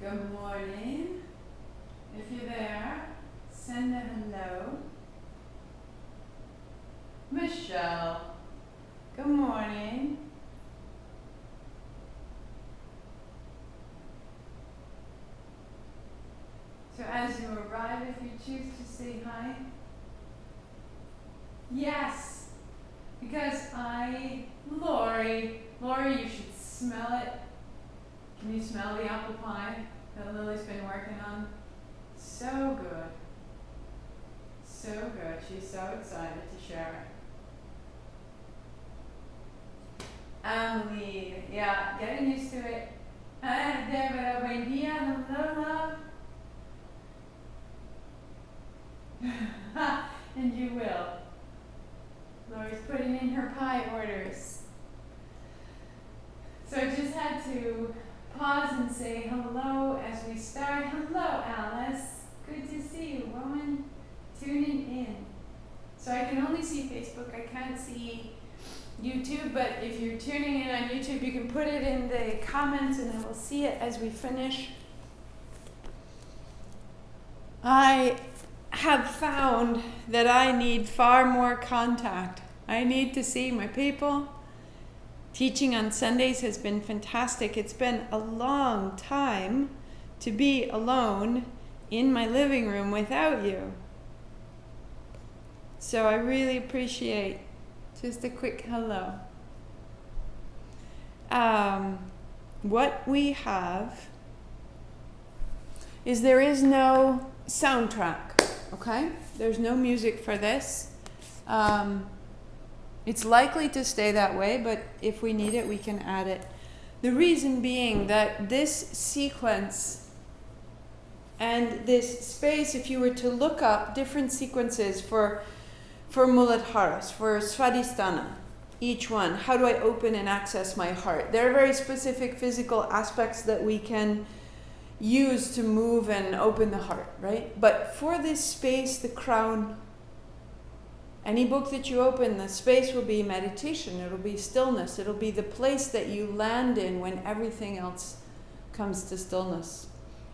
Good morning. If you're there, send a hello. Michelle, good morning. So as you arrive, if you choose to say hi, yes, because Lori, you should smell it. Can you smell the apple pie that Lily's been working on? So good. So good. She's so excited to share it. Emily, yeah, getting used to it. Deborah, buen día, hello, love. And you will. Lori's putting in her pie orders. So I just had to pause and say hello as we start. Hello, Alice. Good to see you, woman. Tuning in. So I can only see Facebook. I can't see YouTube, but if you're tuning in on YouTube, you can put it in the comments and I will see it as we finish. I have found that I need far more contact. I need to see my people. Teaching on Sundays has been fantastic. It's been a long time to be alone in my living room without you. So I really appreciate just a quick hello. What we have is there is no soundtrack, okay? There's no music for this. It's likely to stay that way, but if we need it, we can add it. The reason being that this sequence and this space, if you were to look up different sequences for Muladharas, for Svadhisthana, each one, how do I open and access my heart? There are very specific physical aspects that we can use to move and open the heart, right? But for this space, the crown, any book that you open, the space will be meditation, it'll be stillness, it'll be the place that you land in when everything else comes to stillness.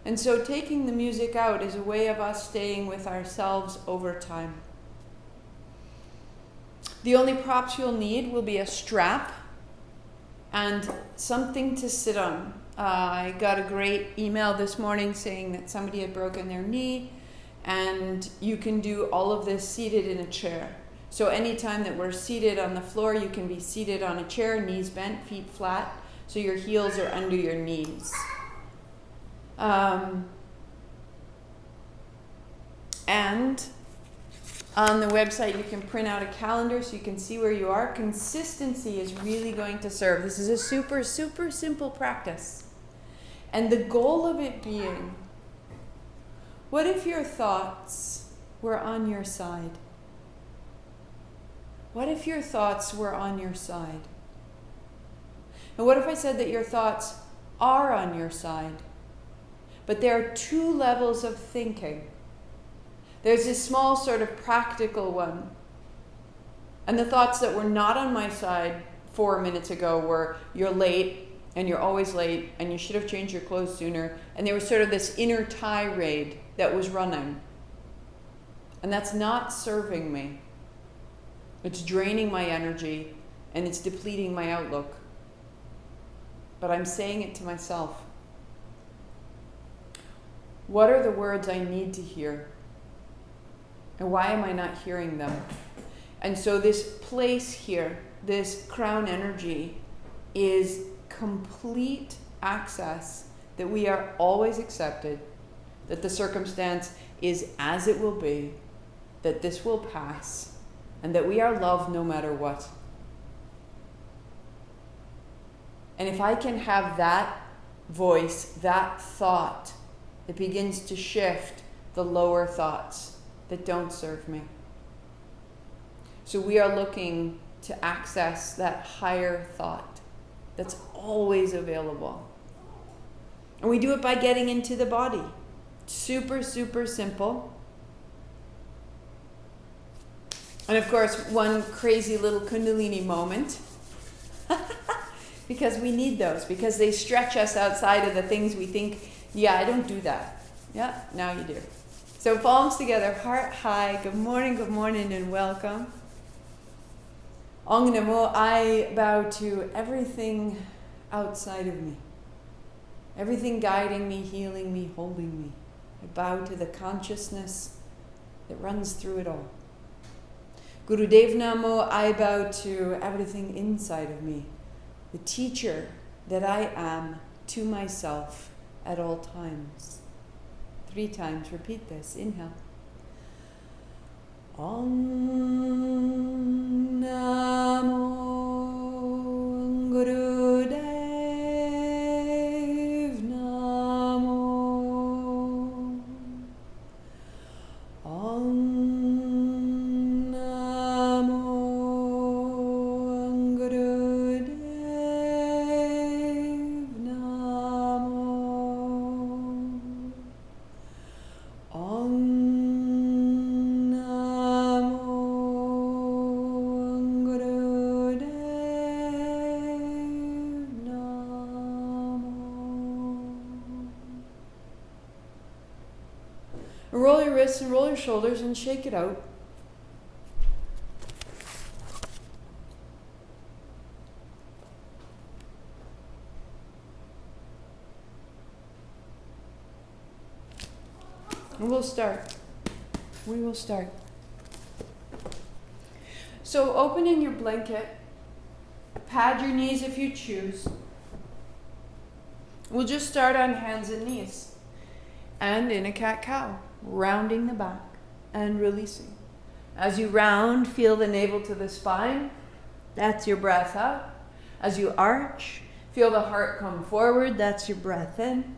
And so taking the music out is a way of us staying with ourselves over time. The only props you'll need will be a strap and something to sit on. I got a great email this morning saying that somebody had broken their knee, and you can do all of this seated in a chair. So anytime that we're seated on the floor, you can be seated on a chair, knees bent, feet flat, so your heels are under your knees. And on the website, you can print out a calendar so you can see where you are. Consistency is really going to serve. This is a super, super simple practice. And the goal of it being, what if your thoughts were on your side? What if your thoughts were on your side? And what if I said that your thoughts are on your side? But there are two levels of thinking. There's this small sort of practical one. And the thoughts that were not on my side 4 minutes ago were, you're late, and you're always late, and you should have changed your clothes sooner. And there was sort of this inner tirade that was running. And that's not serving me. It's draining my energy, and it's depleting my outlook. But I'm saying it to myself. What are the words I need to hear? And why am I not hearing them? And so this place here, this crown energy, is complete access, that we are always accepted, that the circumstance is as it will be, that this will pass, and that we are loved no matter what. And if I can have that voice, that thought, it begins to shift the lower thoughts that don't serve me. So we are looking to access that higher thought that's always available. And we do it by getting into the body. Super, super simple. And of course, one crazy little kundalini moment, because we need those, because they stretch us outside of the things we think Yeah, I don't do that. Yeah, now you do. So palms together, heart high. Good morning, and welcome. Ong Namo, I bow to everything outside of me. Everything guiding me, healing me, holding me. I bow to the consciousness that runs through it all. Gurudev Namo, I bow to everything inside of me. The teacher that I am to myself at all times. 3 times, repeat this. Inhale. Om Namo Gurudev Namo. Om Namo Gurudev Namo. Om roll your wrists and roll your shoulders and shake it out. And we'll start. We will start. So opening your blanket, pad your knees if you choose. We'll just start on hands and knees. And in a cat-cow, rounding the back and releasing. As you round, feel the navel to the spine. That's your breath out. As you arch, feel the heart come forward. That's your breath in.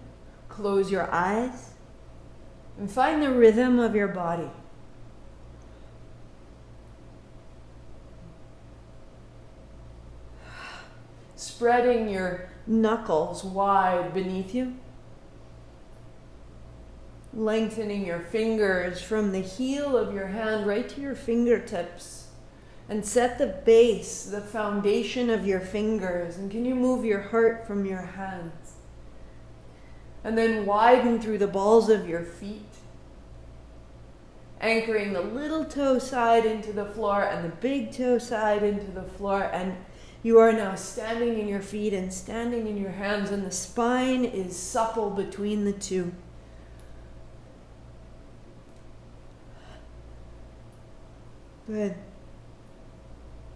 Close your eyes. And find the rhythm of your body. Spreading your knuckles wide beneath you. Lengthening your fingers from the heel of your hand right to your fingertips. And set the base, the foundation of your fingers. And can you move your heart from your hands? And then widen through the balls of your feet. Anchoring the little toe side into the floor and the big toe side into the floor. And you are now standing in your feet and standing in your hands. And the spine is supple between the two. Good.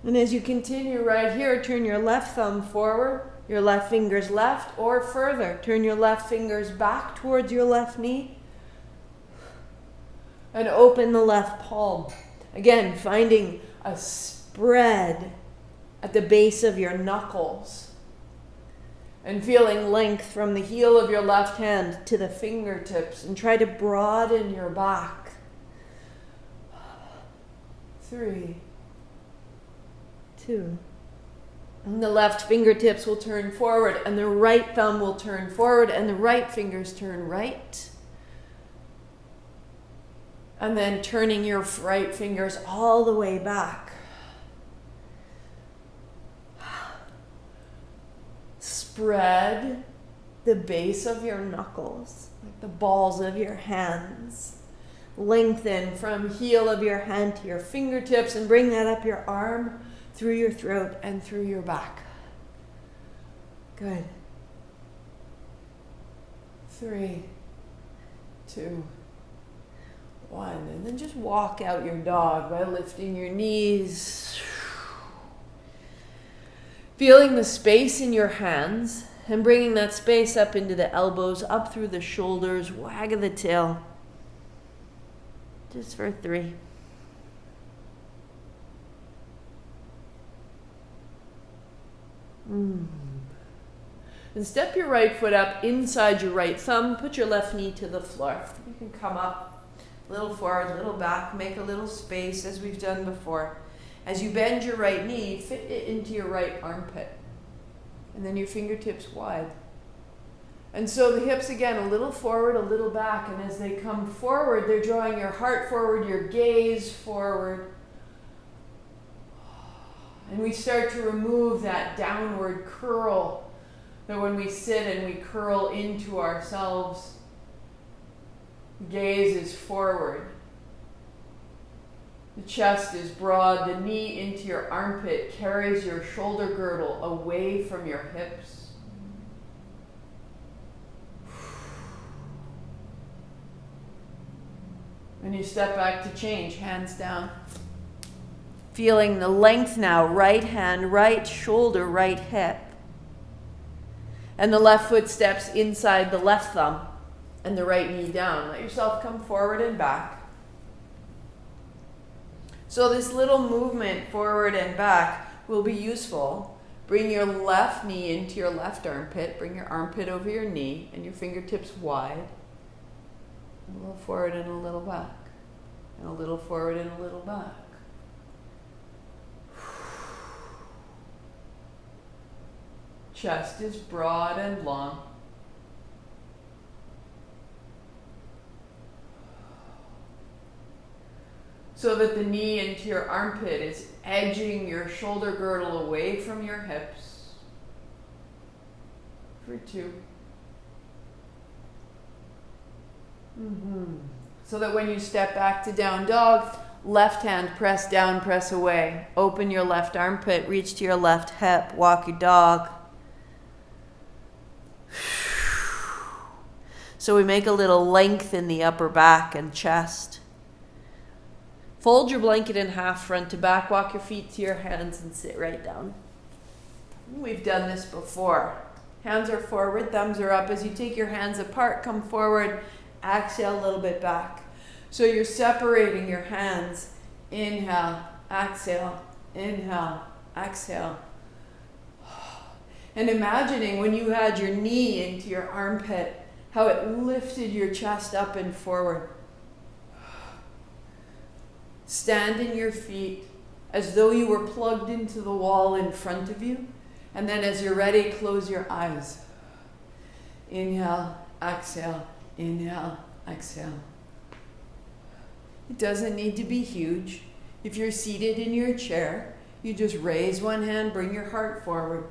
And as you continue right here, turn your left thumb forward, your left fingers left, or further. Turn your left fingers back towards your left knee. And open the left palm. Again, finding a spread at the base of your knuckles. And feeling length from the heel of your left hand to the fingertips. And try to broaden your back. 3, 2. And the left fingertips will turn forward, and the right thumb will turn forward, and the right fingers turn right. And then turning your right fingers all the way back. Spread the base of your knuckles, like the balls of your hands. Lengthen from heel of your hand to your fingertips and bring that up your arm, through your throat and through your back. Good. 3, 2, 1. And then just walk out your dog by lifting your knees. Feeling the space in your hands and bringing that space up into the elbows, up through the shoulders, wag of the tail. Just for 3. And step your right foot up inside your right thumb. Put your left knee to the floor. You can come up, a little forward, a little back. Make a little space as we've done before. As you bend your right knee, fit it into your right armpit. And then your fingertips wide. And so the hips again, a little forward, a little back. And as they come forward, they're drawing your heart forward, your gaze forward. And we start to remove that downward curl That when we sit and we curl into ourselves, gaze is forward. The chest is broad, the knee into your armpit carries your shoulder girdle away from your hips. And you step back to change, hands down. Feeling the length now, right hand, right shoulder, right hip. And the left foot steps inside the left thumb and the right knee down. Let yourself come forward and back. So this little movement forward and back will be useful. Bring your left knee into your left armpit. Bring your armpit over your knee and your fingertips wide. A little forward and a little back. And a little forward and a little back. Chest is broad and long. So that the knee into your armpit is edging your shoulder girdle away from your hips. For 2. So that when you step back to down dog, left hand press down, press away. Open your left armpit, reach to your left hip, walk your dog. So we make a little length in the upper back and chest. Fold your blanket in half front to back, walk your feet to your hands and sit right down. We've done this before. Hands are forward, thumbs are up. As you take your hands apart, come forward, exhale a little bit back. So you're separating your hands. Inhale, exhale, inhale, exhale. And imagining when you had your knee into your armpit, how it lifted your chest up and forward. Stand in your feet as though you were plugged into the wall in front of you. And then as you're ready, close your eyes. Inhale, exhale, inhale, exhale. It doesn't need to be huge. If you're seated in your chair, you just raise one hand, bring your heart forward.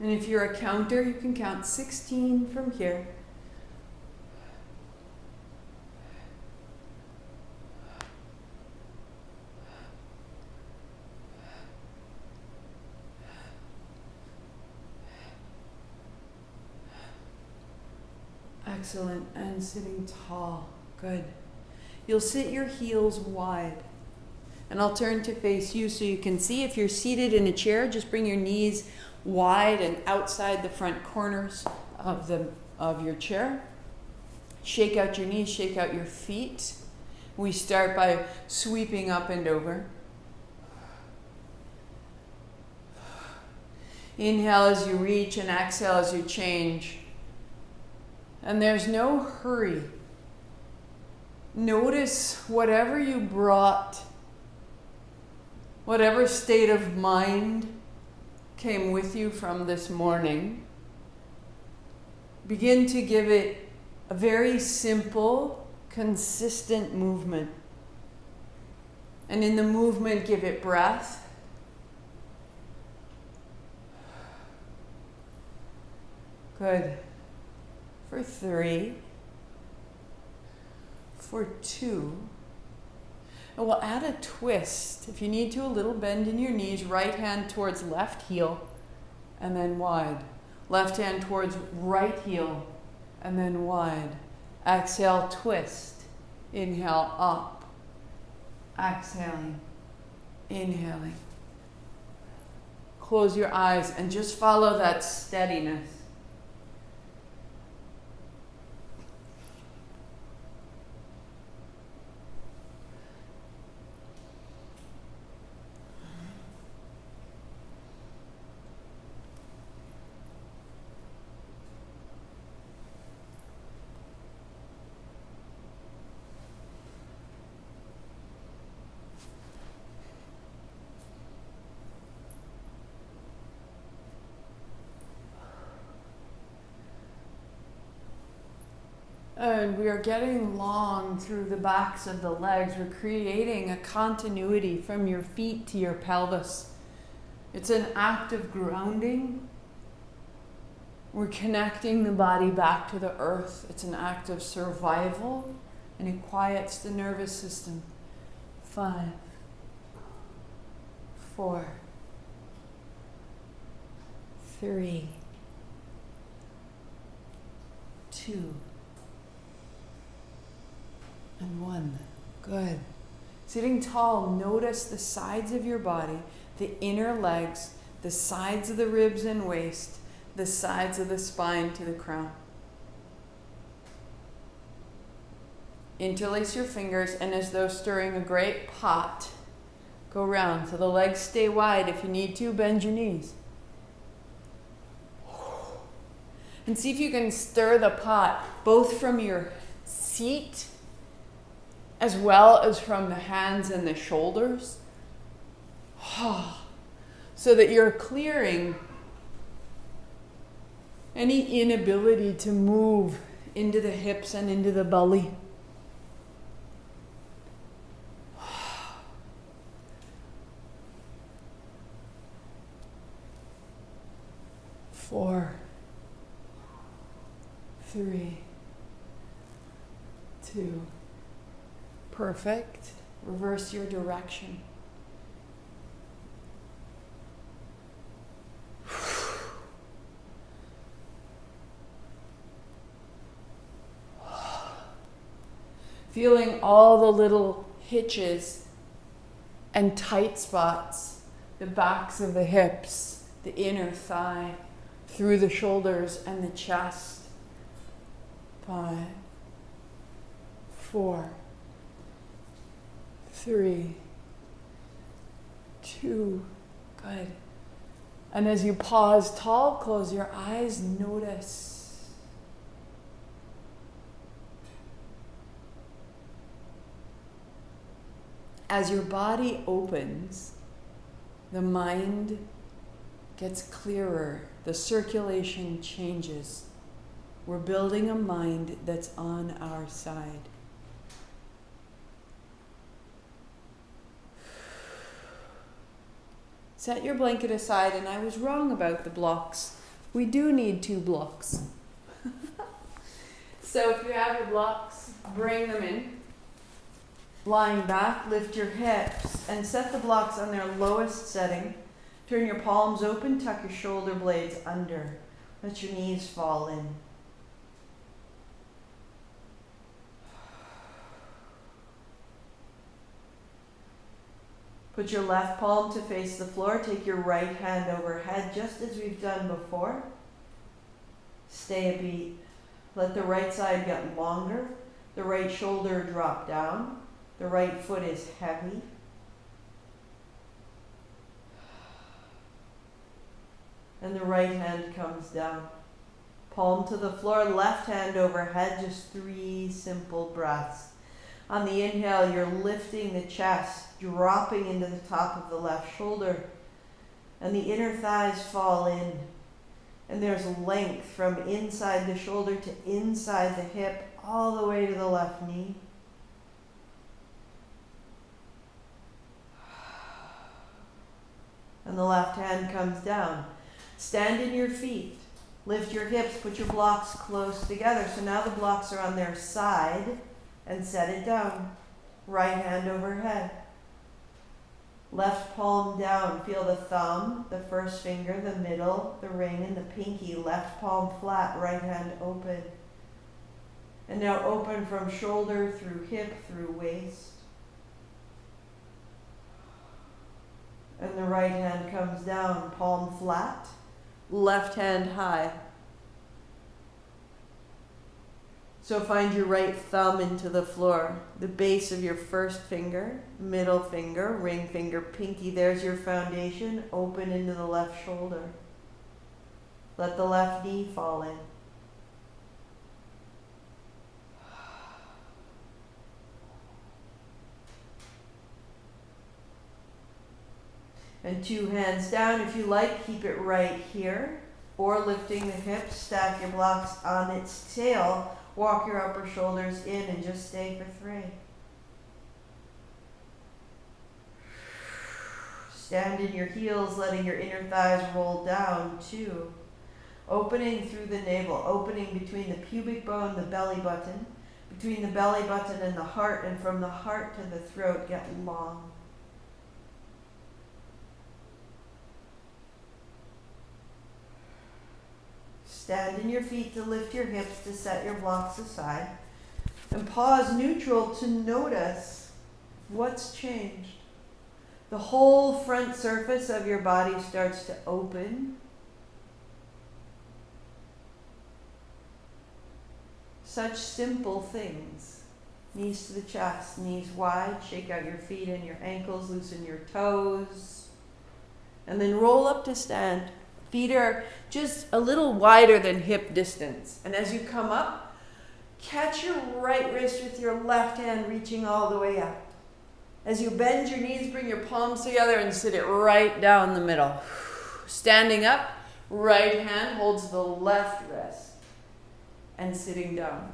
And if you're a counter, you can count 16 from here. Excellent. And sitting tall. Good. You'll sit your heels wide. And I'll turn to face you so you can see. If you're seated in a chair, just bring your knees wide and outside the front corners of your chair. Shake out your knees, shake out your feet. We start by sweeping up and over. Inhale as you reach and exhale as you change. And there's no hurry. Notice whatever you brought, whatever state of mind came with you from this morning. Begin to give it a very simple, consistent movement. And in the movement, give it breath. Good. For 3. For 2. And we'll add a twist. If you need to, a little bend in your knees. Right hand towards left heel and then wide. Left hand towards right heel and then wide. Exhale, twist. Inhale, up. Exhaling. Inhaling. Close your eyes and just follow that steadiness. And we are getting long through the backs of the legs. We're creating a continuity from your feet to your pelvis. It's an act of grounding. We're connecting the body back to the earth. It's an act of survival, and it quiets the nervous system. 5, 4, 3, 2, and 1. Good. Sitting tall, notice the sides of your body, the inner legs, the sides of the ribs and waist, the sides of the spine to the crown. Interlace your fingers, and as though stirring a great pot, go round so the legs stay wide. If you need to, bend your knees. And see if you can stir the pot both from your seat as well as from the hands and the shoulders, so that you're clearing any inability to move into the hips and into the belly. 4, 3, 2. Perfect. Reverse your direction. Feeling all the little hitches and tight spots, the backs of the hips, the inner thigh, through the shoulders and the chest. 5, 4, 3, 2. Good. And as you pause tall, close your eyes, notice. As your body opens, the mind gets clearer, the circulation changes. We're building a mind that's on our side. Set your blanket aside, and I was wrong about the blocks. We do need 2 blocks. So if you have your blocks, bring them in. Lying back, lift your hips and set the blocks on their lowest setting. Turn your palms open, tuck your shoulder blades under. Let your knees fall in. Put your left palm to face the floor. Take your right hand overhead, just as we've done before. Stay a beat. Let the right side get longer. The right shoulder drop down. The right foot is heavy. And the right hand comes down. Palm to the floor, left hand overhead, just 3 simple breaths. On the inhale, you're lifting the chest, dropping into the top of the left shoulder. And the inner thighs fall in. And there's length from inside the shoulder to inside the hip, all the way to the left knee. And the left hand comes down. Stand in your feet. Lift your hips. Put your blocks close together. So now the blocks are on their side. And set it down. Right hand overhead. Left palm down. Feel the thumb, the first finger, the middle, the ring, and the pinky. Left palm flat. Right hand open. And now open from shoulder through hip through waist. And the right hand comes down, palm flat, left hand high. So find your right thumb into the floor, the base of your first finger, middle finger, ring finger, pinky. There's your foundation. Open into the left shoulder. Let the left knee fall in. And 2 hands down. If you like, keep it right here. Or lifting the hips, stack your blocks on its tail. Walk your upper shoulders in and just stay for 3. Stand in your heels, letting your inner thighs roll down. 2. Opening through the navel, opening between the pubic bone, the belly button, between the belly button and the heart, and from the heart to the throat, get long. Stand in your feet to lift your hips, to set your blocks aside. And pause neutral to notice what's changed. The whole front surface of your body starts to open. Such simple things. Knees to the chest, knees wide, shake out your feet and your ankles, loosen your toes. And then roll up to stand. Feet are just a little wider than hip distance. And as you come up, catch your right wrist with your left hand reaching all the way up. As you bend your knees, bring your palms together and sit it right down the middle. Standing up, right hand holds the left wrist and sitting down.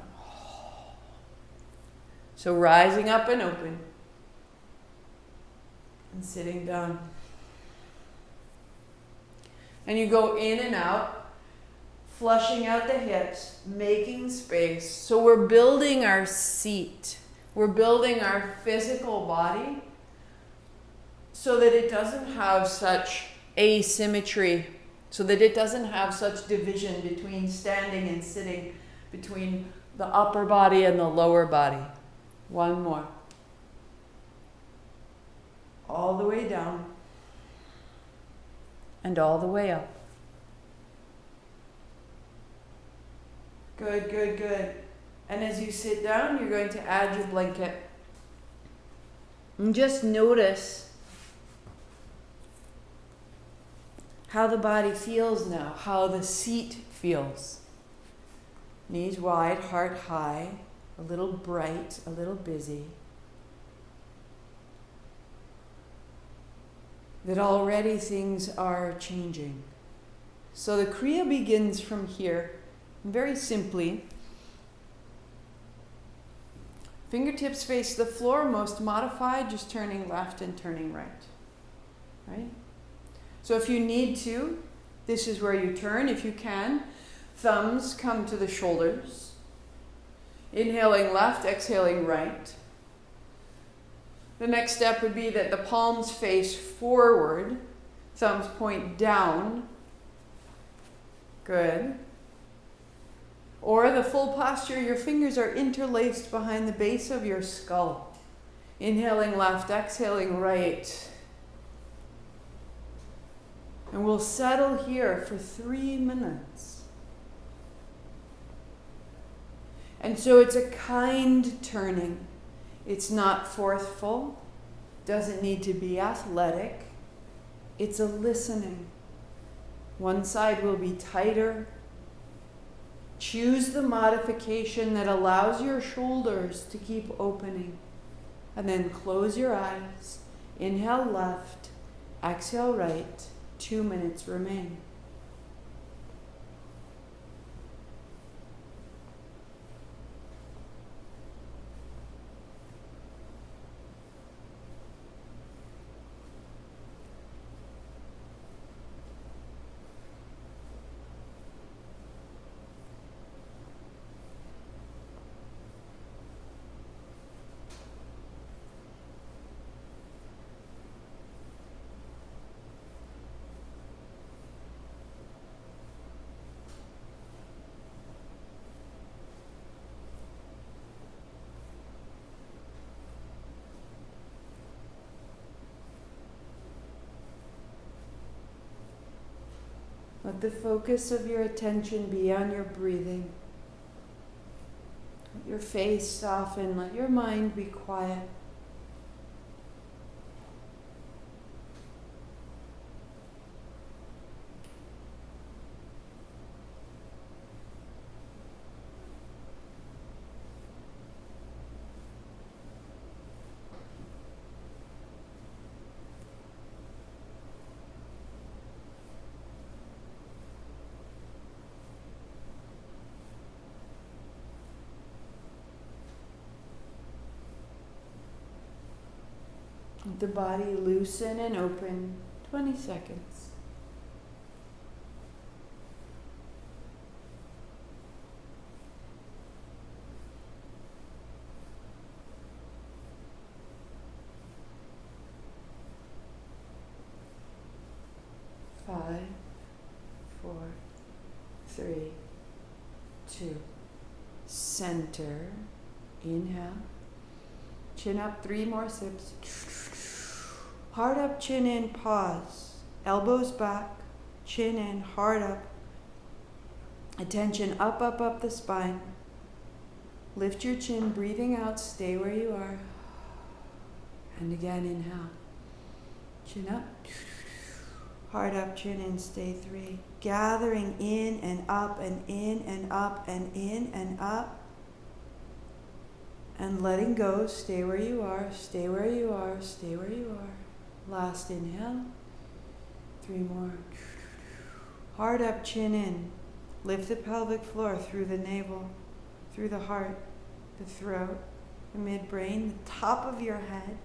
So rising up and open and sitting down. And you go in and out, flushing out the hips, making space. So we're building our seat. We're building our physical body so that it doesn't have such asymmetry, so that it doesn't have such division between standing and sitting, between the upper body and the lower body. 1 more. All the way down and all the way up. Good, good, good. And as you sit down, you're going to add your blanket. And just notice how the body feels now, how the seat feels. Knees wide, heart high, a little bright, a little busy. That already things are changing. So the Kriya begins from here, very simply. Fingertips face the floor, most modified, just turning left and turning right. Right? So if you need to, this is where you turn, if you can. Thumbs come to the shoulders. Inhaling left, exhaling right. The next step would be that the palms face forward, thumbs point down. Good. Or the full posture, your fingers are interlaced behind the base of your skull. Inhaling left, exhaling right. And we'll settle here for 3 minutes. And so it's a kind turning. It's not forceful, doesn't need to be athletic. It's a listening. One side will be tighter. Choose the modification that allows your shoulders to keep opening. And then close your eyes. Inhale left, exhale right. 2 minutes remain. Let the focus of your attention be on your breathing. Let your face soften. Let your mind be quiet. Let the body loosen and open. 20 seconds. Five, 4, 3, 2. Center. Inhale. Chin up, 3 more sips. Heart up, chin in, pause. Elbows back, chin in, heart up. Attention up, up, up the spine. Lift your chin, breathing out, stay where you are. And again, inhale. Chin up. Heart up, chin in, stay 3. Gathering in and up and in and up and in and up. And letting go, stay where you are, stay where you are, stay where you are. Last inhale. 3 more. Heart up, chin in. Lift the pelvic floor through the navel, through the heart, the throat, the midbrain, the top of your head.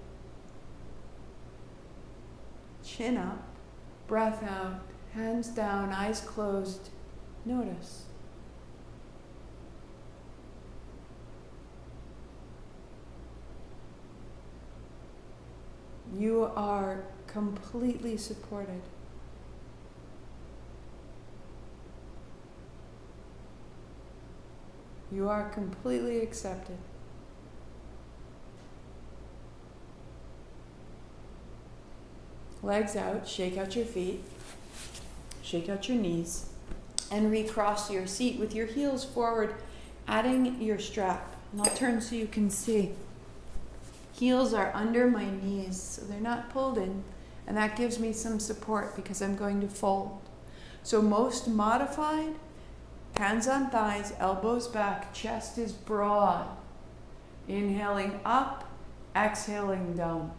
Chin up, breath out, hands down, eyes closed. Notice. You are completely supported. You are completely accepted. Legs out, shake out your feet, shake out your knees, and recross your seat with your heels forward, adding your strap. And I'll turn so you can see. Heels are under my knees, so they're not pulled in, and that gives me some support because I'm going to fold. So most modified, hands on thighs, elbows back, chest is broad. Inhaling up, exhaling down.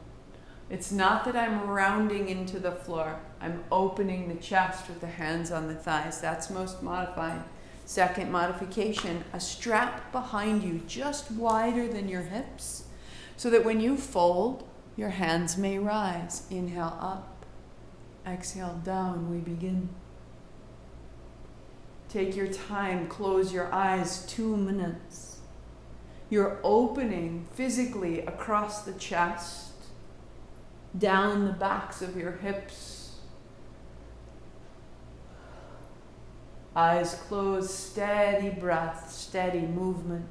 It's not that I'm rounding into the floor. I'm opening the chest with the hands on the thighs. That's most modified. Second modification, a strap behind you, just wider than your hips, so that when you fold, your hands may rise. Inhale up, exhale down, we begin. Take your time, close your eyes, 2 minutes. You're opening physically across the chest, down the backs of your hips. Eyes closed, steady breath, steady movement.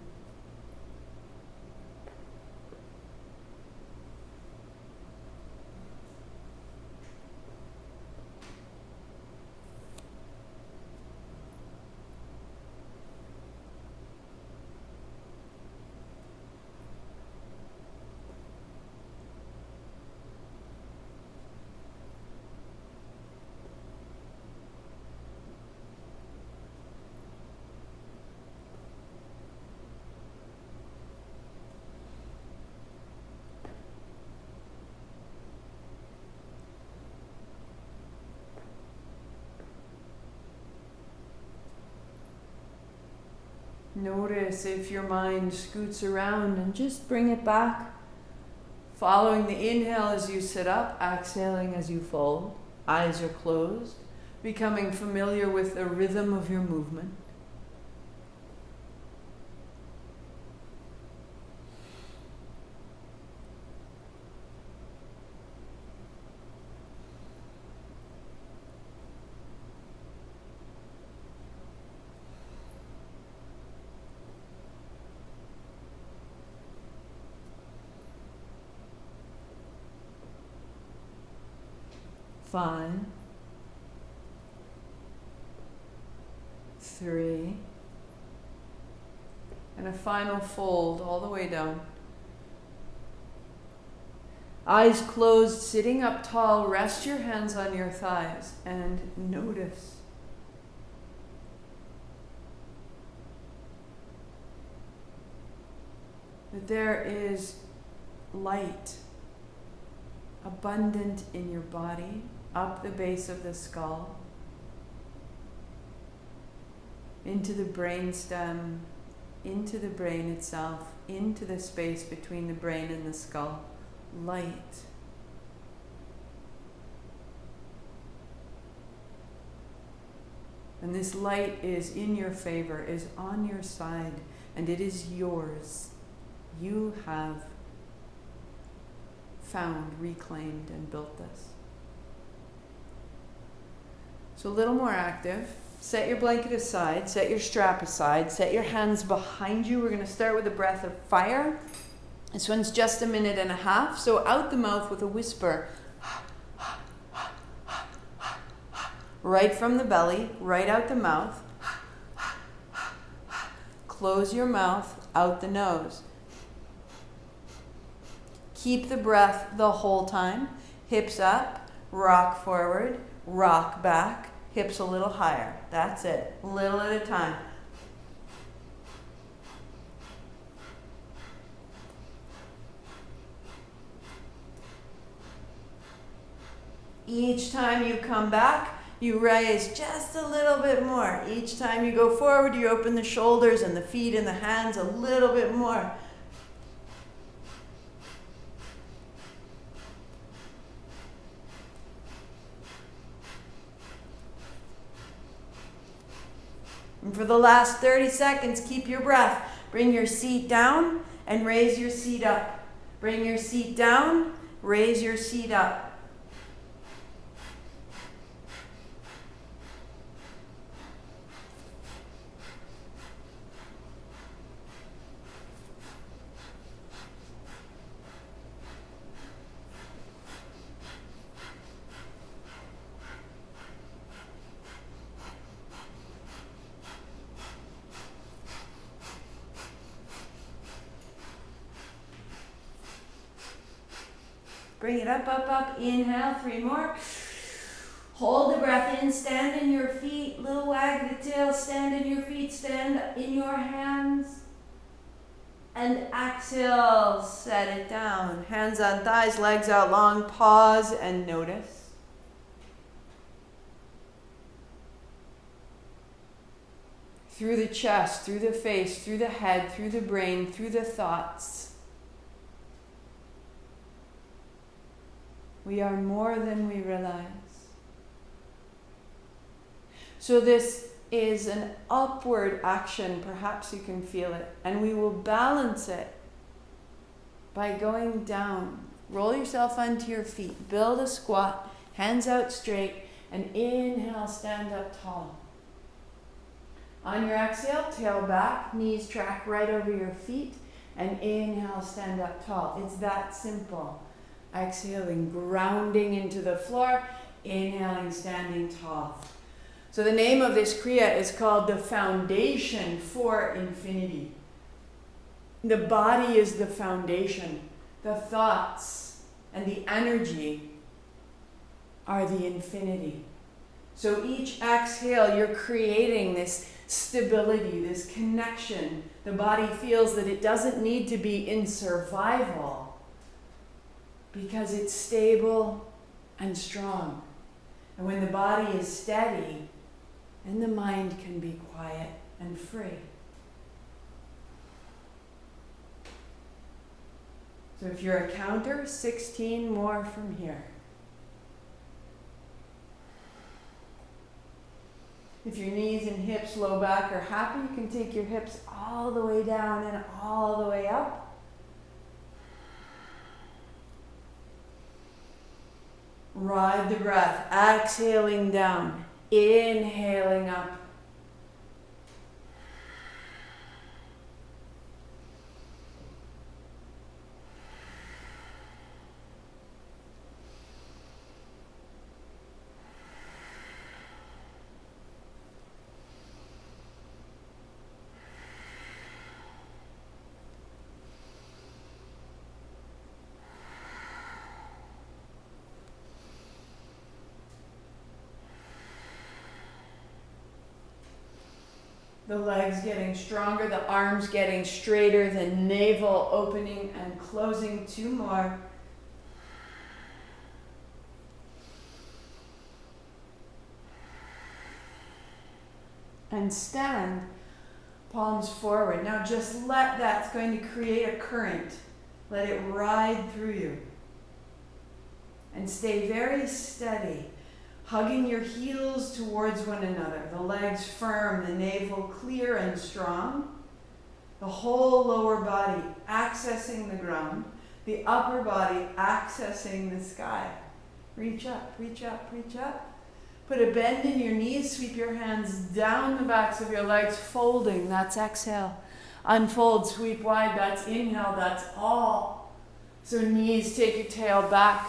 Notice if your mind scoots around and just bring it back. Following the inhale as you sit up, exhaling as you fold. Eyes are closed, becoming familiar with the rhythm of your movement. Five, 3, and a final fold all the way down. Eyes closed, sitting up tall, rest your hands on your thighs and notice. That there is light abundant in your body, up the base of the skull, into the brain stem, into the brain itself, into the space between the brain and the skull. Light, And this light is in your favor, is on your side, and it is yours. You have found, reclaimed, and built this. So a little more active. Set your blanket aside, set your strap aside, set your hands behind you. We're going to start with a breath of fire. This one's just 1.5 minutes. So out the mouth with a whisper. Right from the belly, right out the mouth. Close your mouth, out the nose. Keep the breath the whole time. Hips up, rock forward, rock back, hips a little higher. That's it, a little at a time. Each time you come back, you raise just a little bit more. Each time you go forward, you open the shoulders and the feet and the hands a little bit more. And for the last 30 seconds, keep your breath. Bring your seat down and raise your seat up. Bring your seat down, raise your seat up. Bring it up, up, up. Inhale, 3 more. Hold the breath in. Stand in your feet. Little wag the tail. Stand in your feet. Stand in your hands. And exhale. Set it down. Hands on thighs, legs out long. Pause and notice. Through the chest, through the face, through the head, through the brain, through the thoughts. We are more than we realize. So this is an upward action, perhaps you can feel it, and we will balance it by going down. Roll yourself onto your feet, build a squat, hands out straight, and inhale, stand up tall. On your exhale, tail back, knees track right over your feet, and inhale, stand up tall. It's that simple. Exhaling, grounding into the floor, inhaling, standing tall. So the name of this Kriya is called the foundation for infinity. The body is the foundation. The thoughts and the energy are the infinity. So each exhale, you're creating this stability, this connection. The body feels that it doesn't need to be in survival, because it's stable and strong. And when the body is steady, then the mind can be quiet and free. So if you're a counter, 16 more from here. If your knees and hips, low back are happy, you can take your hips all the way down and all the way up. Ride the breath, exhaling down, inhaling up. The legs getting stronger, the arms getting straighter, the navel opening and closing. 2 more. And stand, palms forward. Now just let that's going to create a current. Let it ride through you. And stay very steady. hugging your heels towards one another, the legs firm, the navel clear and strong, the whole lower body accessing the ground, the upper body accessing the sky. Reach up, reach up, reach up. Put a bend in your knees, sweep your hands down the backs of your legs, folding, that's exhale. Unfold, sweep wide, that's inhale, that's all. So knees, take your tail back.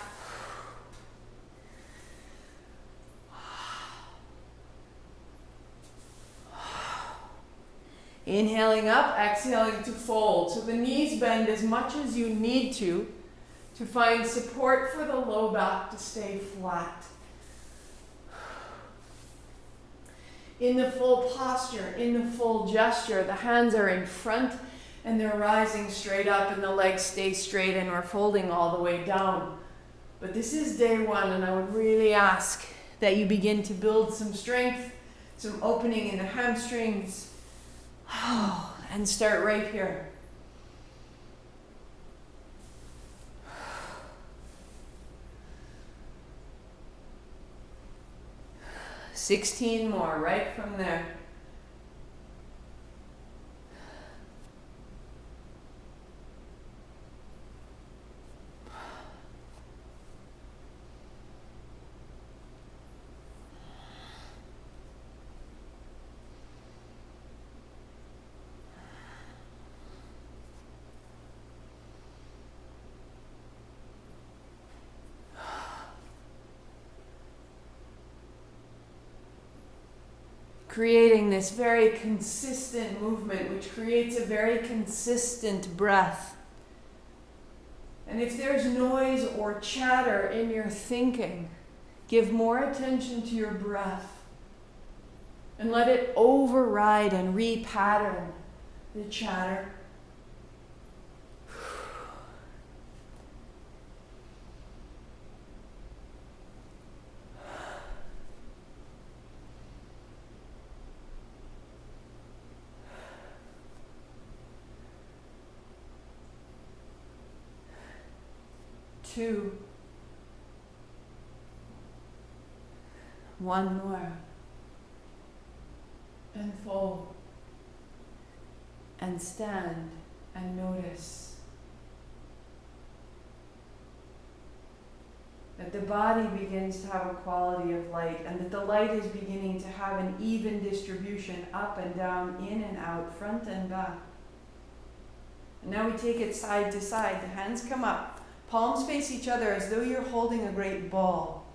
Inhaling up, exhaling to fold. So the knees bend as much as you need to find support for the low back to stay flat. In the full posture, in the full gesture, the hands are in front and they're rising straight up and the legs stay straight and we're folding all the way down. But this is day one and I would really ask that you begin to build some strength, some opening in the hamstrings, and start right here. $16 more right from there. Creating this very consistent movement, which creates a very consistent breath. And if there's noise or chatter in your thinking, give more attention to your breath and let it override and repattern the chatter. Two. One more. And fold. And stand and notice that the body begins to have a quality of light and that the light is beginning to have an even distribution up and down, in and out, front and back. And now we take it side to side. The hands come up. Palms face each other as though you're holding a great ball.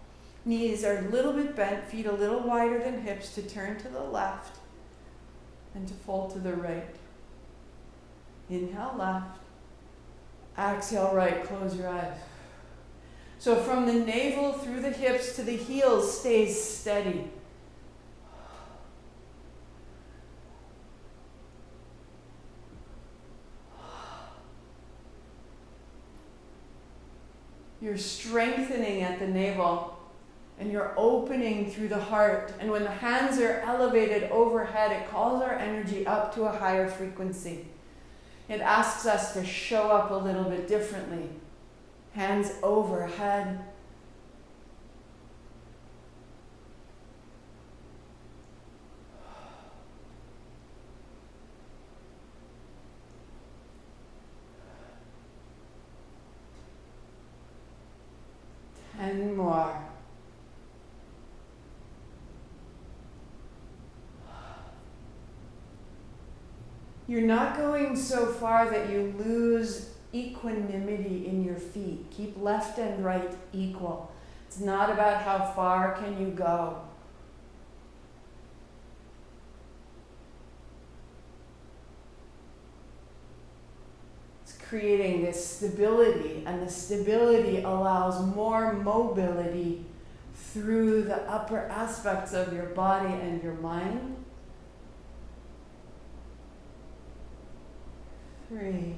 Knees are a little bit bent, feet a little wider than hips to turn to the left and to fold to the right. Inhale left. Exhale right, close your eyes. So from the navel through the hips to the heels stays steady. You're strengthening at the navel and you're opening through the heart. And when the hands are elevated overhead, it calls our energy up to a higher frequency. It asks us to show up a little bit differently. Hands overhead. And more. You're not going so far that you lose equanimity in your feet. Keep left and right equal. It's not about how far can you go. Creating this stability, and the stability allows more mobility through the upper aspects of your body and your mind. 3,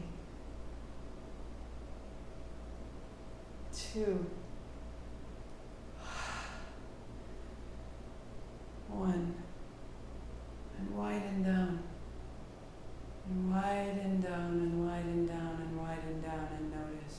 2, 1, and widen down. And widen down and widen down and widen down and notice.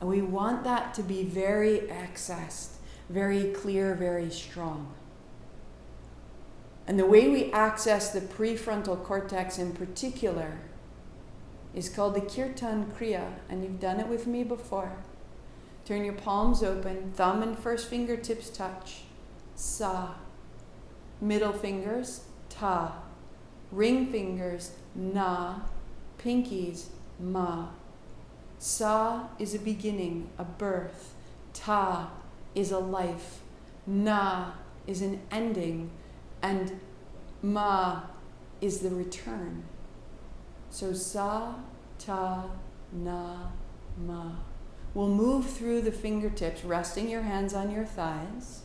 And we want that to be very accessed, very clear, very strong. And the way we access the prefrontal cortex in particular is called the Kirtan Kriya, and you've done it with me before. Turn your palms open, thumb and first fingertips touch, sa. Middle fingers, ta. Ring fingers, na. Pinkies, ma. Sa is a beginning, a birth. Ta is a life. Na is an ending. And ma is the return. So sa, ta, na, ma. We'll move through the fingertips, resting your hands on your thighs.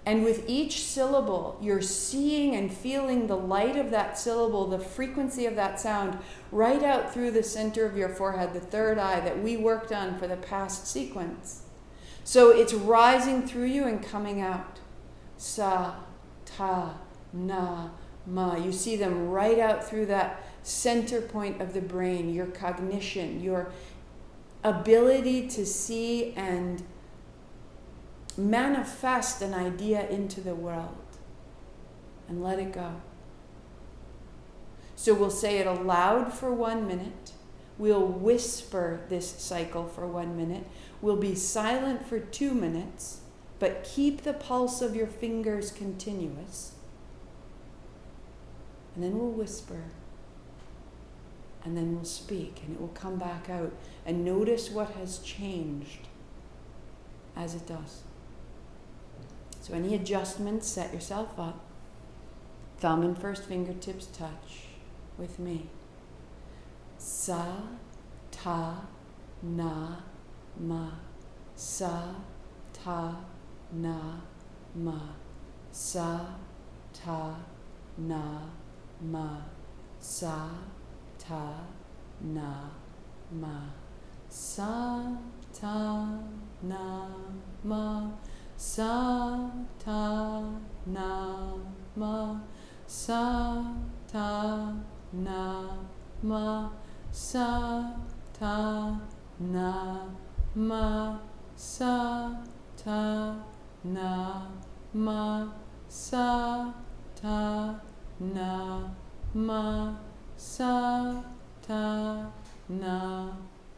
And with each syllable, you're seeing and feeling the light of that syllable, the frequency of that sound, right out through the center of your forehead, the third eye that we worked on for the past sequence. So it's rising through you and coming out. Sa, ta, na, ma. You see them right out through that center point of the brain, your cognition, your ability to see and manifest an idea into the world and let it go. So we'll say it aloud for 1 minute. We'll whisper this cycle for 1 minute. We'll be silent for 2 minutes, but keep the pulse of your fingers continuous. And then we'll whisper. And then we'll speak, and it will come back out. And notice what has changed as it does. So any adjustments, set yourself up. Thumb and first fingertips touch with me. Sa, ta, na, ma. Sa, ta, na, ma. Sa, ta, na, ma. Sa, ta, na, ma. Sa, ta, na, ma. Sa, ta, na, ma. Sa, ta, na, ma. Sa, ta, na, ma. Sa, ta, na, ma. Sa, ta, na, ma. Sa, ta, na,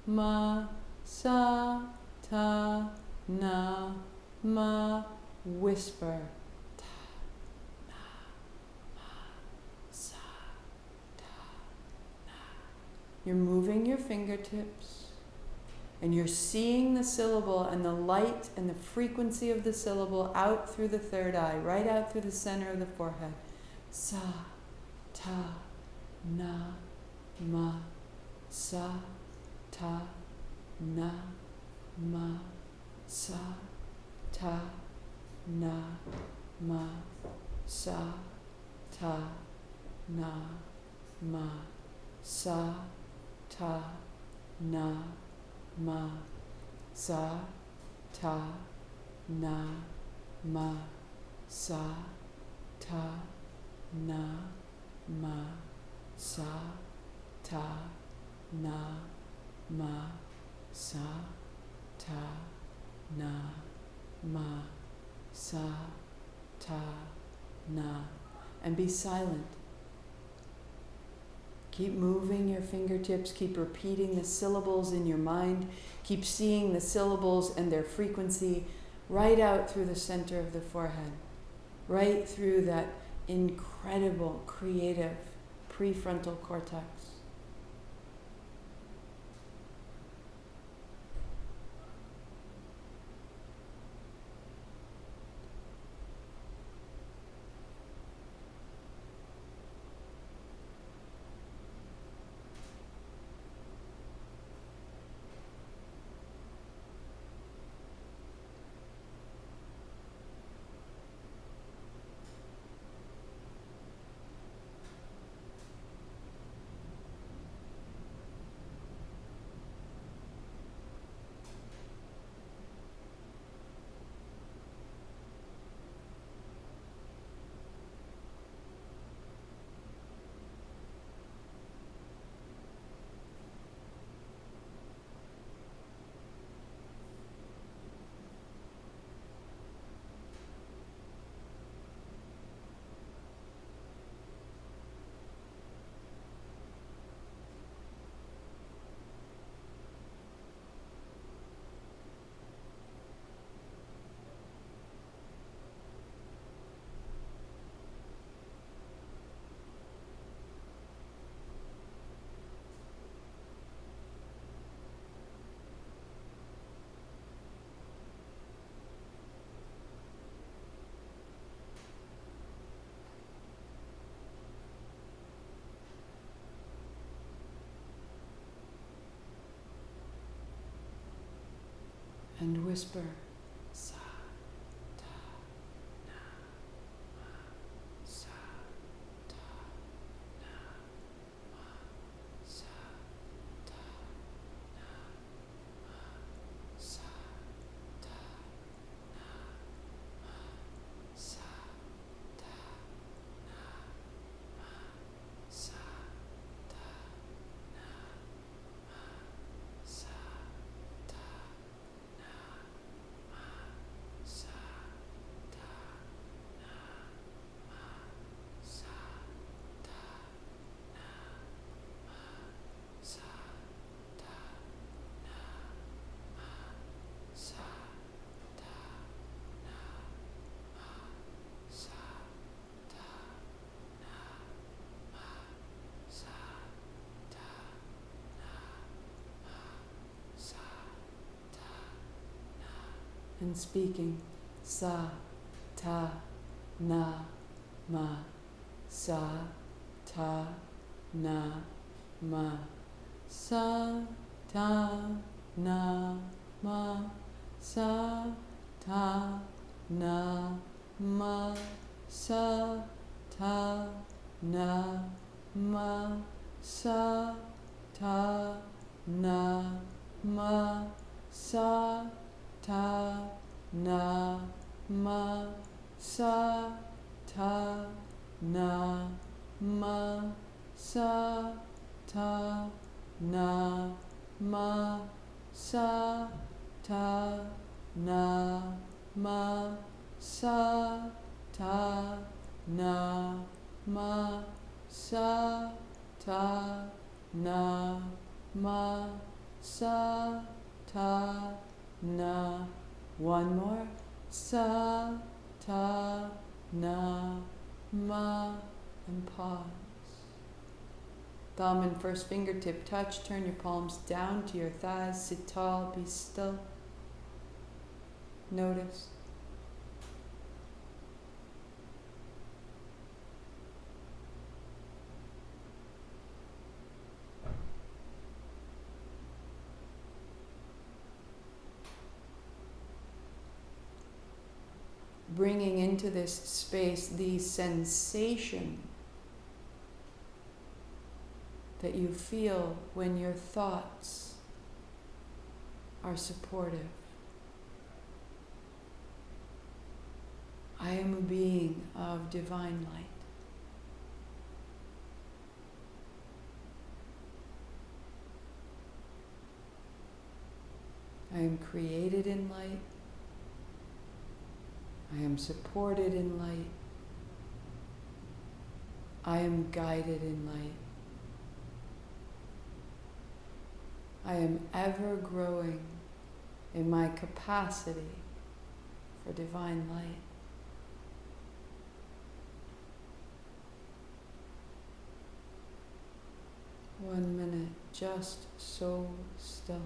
ma. Sa, ta, na, ma. Whisper. Ta, na, ma. Sa, ta, na. You're moving your fingertips and you're seeing the syllable and the light and the frequency of the syllable out through the third eye, right out through the center of the forehead. Sa, ta, na, ma. Sa, ta, na, ma. Sa, ta, na, ma. Sa, ta, na, ma. Sa, ta, na, ma. Sa, ta, na, ma. Sa, ta, na, ma. Sa, ta, na, ma. Sa, ta, na, ma. Sa, ta, na. And be silent. Keep moving your fingertips. Keep repeating the syllables in your mind. Keep seeing the syllables and their frequency right out through the center of the forehead. Right through that incredible, creative prefrontal cortex. and whisper sa ta na ma sa ta na ma sa ta na ma sa ta na ma sa ta na ma sa ta na ma sa ta na ma sa ta na ma sa ta na ma sa ta na ma sa ta na ma sa ta na ma sa ta na ma sa ta na, and speaking sa ta na ma sa ta na ma sa ta na ma sa ta na ma sa ta na ma sa ta na ma sa ta na ma sa ta na ma sa ta na ma sa ta na ma sa ta na ma sa ta na ma sa ta na. One more. Sa ta na ma, and pause. Thumb and first fingertip touch. Turn your palms down to your thighs. Sit tall, be still. Notice. Bringing into this space the sensation that you feel when your thoughts are supportive. I am a being of divine light. I am created in light. I am supported in light. I am guided in light. I am ever growing in my capacity for divine light. One minute, just so still.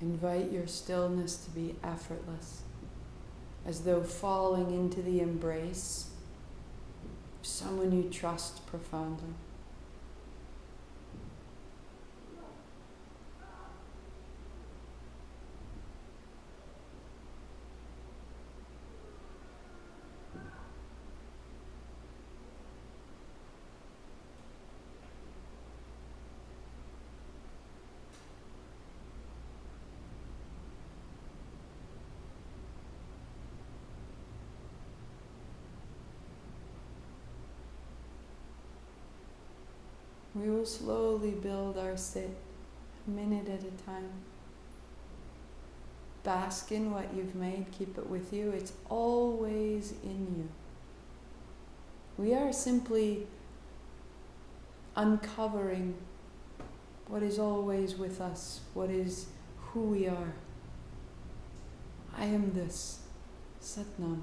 Invite your stillness to be effortless, as though falling into the embrace of someone you trust profoundly. We will slowly build our sit, a minute at a time. bask in what you've made, keep it with you. It's always in you. We are simply uncovering what is always with us, what is who we are. I am this, Satnam.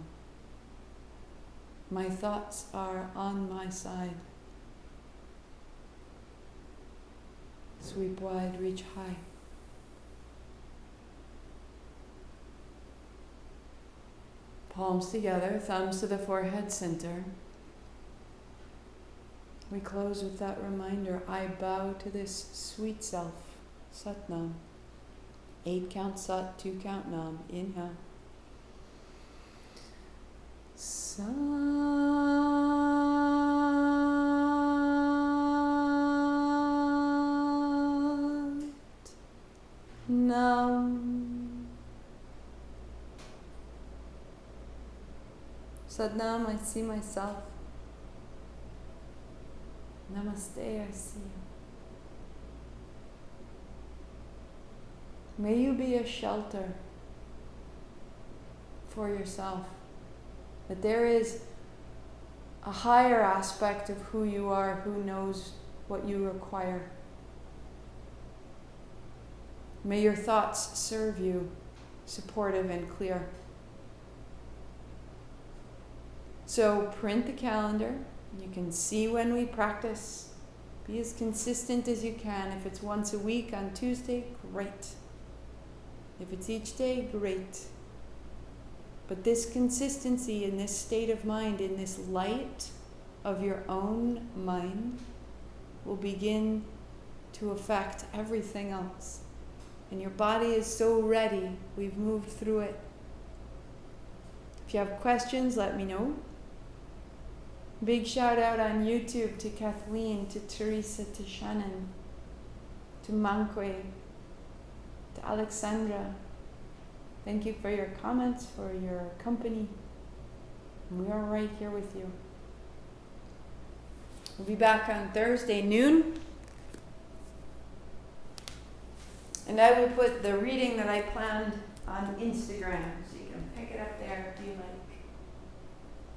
My thoughts are on my side. Sweep wide, reach high. Palms together, thumbs to the forehead center. We close with that reminder, I bow to this sweet self, Satnam. 8 count Sat, 2 count Nam. Inhale. Sat Nam. Satnam, I see myself. Namaste, I see you. May you be a shelter for yourself. That there is a higher aspect of who you are, who knows what you require. May your thoughts serve you, supportive and clear. So print the calendar. You can see when we practice. Be as consistent as you can. If it's once a week on Tuesday, great. If it's each day, great. But this consistency in this state of mind, in this light of your own mind, will begin to affect everything else. And your body is so ready. We've moved through it. If you have questions, let me know. Big shout out on YouTube to Kathleen, to Teresa, to Shannon, to Mankwe, to Alexandra. Thank you for your comments, for your company. We are right here with you. We'll be back on Thursday noon. And I will put the reading that I planned on Instagram, so you can pick it up there if you like.